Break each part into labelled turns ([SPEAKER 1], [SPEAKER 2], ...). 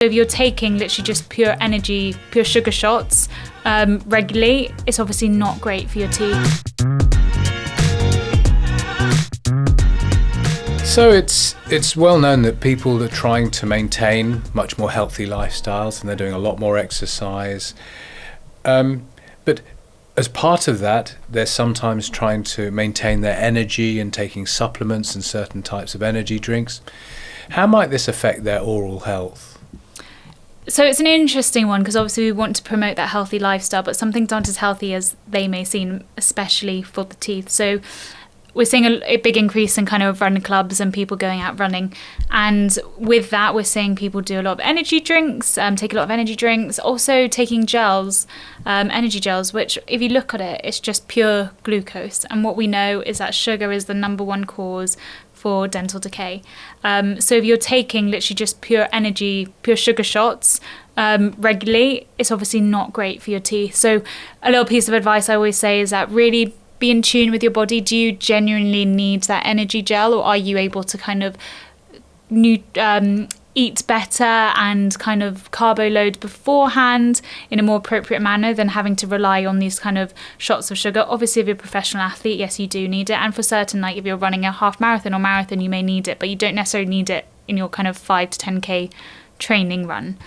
[SPEAKER 1] If you're taking literally just pure energy, pure sugar shots regularly, it's obviously not great for your teeth.
[SPEAKER 2] So it's well known that people are trying to maintain much more healthy lifestyles and they're doing a lot more exercise. But as part of that, they're sometimes trying to maintain their energy and taking supplements and certain types of energy drinks. How might this affect their oral health?
[SPEAKER 1] So it's an interesting one because obviously we want to promote that healthy lifestyle, but some things aren't as healthy as they may seem, especially for the teeth. So we're seeing a big increase in kind of run clubs and people going out running. And with that, we're seeing people do a lot of energy drinks, take a lot of energy drinks, also taking gels, energy gels, which if you look at it, it's just pure glucose. And what we know is that sugar is the number one cause for dental decay. So if you're taking literally just pure energy, pure sugar shots regularly, it's obviously not great for your teeth. So a little piece of advice I always say is that really be in tune with your body. Do you genuinely need that energy gel, or are you able to kind of eat better and kind of carbo load beforehand in a more appropriate manner than having to rely on these kind of shots of sugar? Obviously, if you're a professional athlete, yes, you do need it. And for certain, like if you're running a half marathon or marathon, you may need it, but you don't necessarily need it in your kind of 5 to 10K training run.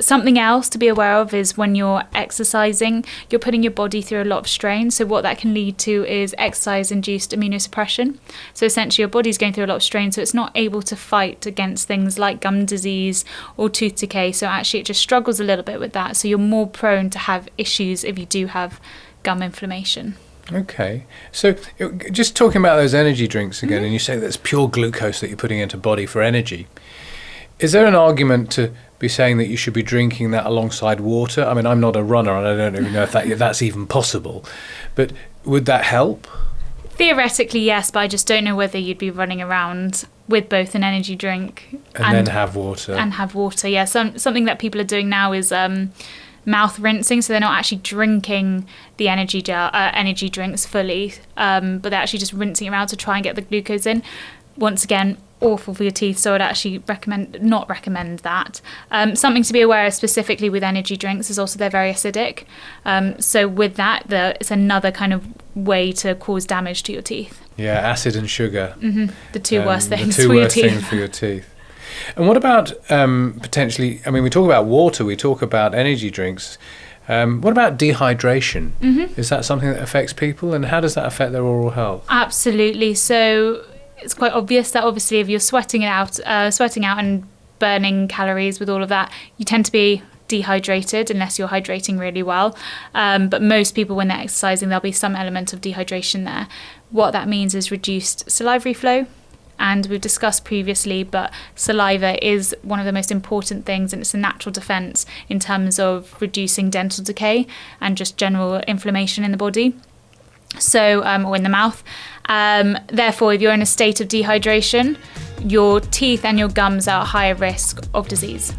[SPEAKER 1] Something else to be aware of is when you're exercising, you're putting your body through a lot of strain. So what that can lead to is exercise-induced immunosuppression. So essentially your body's going through a lot of strain, so it's not able to fight against things like gum disease or tooth decay. So actually it just struggles a little bit with that. So you're more prone to have issues if you do have gum inflammation.
[SPEAKER 2] Okay, so just talking about those energy drinks again, and you say that's pure glucose that you're putting into body for energy. Is there an argument to be saying that you should be drinking that alongside water? I mean, I'm not a runner and I don't even know if that's even possible, but would that help?
[SPEAKER 1] Theoretically, yes, but I just don't know whether you'd be running around with both an energy drink
[SPEAKER 2] and then have water. And
[SPEAKER 1] have water, yeah. Something that people are doing now is mouth rinsing, so they're not actually drinking the energy drinks fully, but they're actually just rinsing it around to try and get the glucose in. Once again, awful for your teeth, so I'd actually not recommend that. Something to be aware of specifically with energy drinks is also they're very acidic. So with that, it's another kind of way to cause damage to your teeth.
[SPEAKER 2] Yeah, acid and sugar.
[SPEAKER 1] Mm-hmm. The two worst things
[SPEAKER 2] for your teeth. Things for your teeth. And what about potentially, I mean, we talk about water, we talk about energy drinks. What about dehydration? Mm-hmm. Is that something that affects people, and how does that affect their oral health?
[SPEAKER 1] Absolutely. So it's quite obvious that obviously if you're sweating out and burning calories with all of that, you tend to be dehydrated unless you're hydrating really well. But most people, when they're exercising, there'll be some element of dehydration there. What that means is reduced salivary flow. And we've discussed previously, but saliva is one of the most important things, and it's a natural defense in terms of reducing dental decay and just general inflammation in the body. So, or in the mouth. Therefore, if you're in a state of dehydration, your teeth and your gums are at higher risk of disease.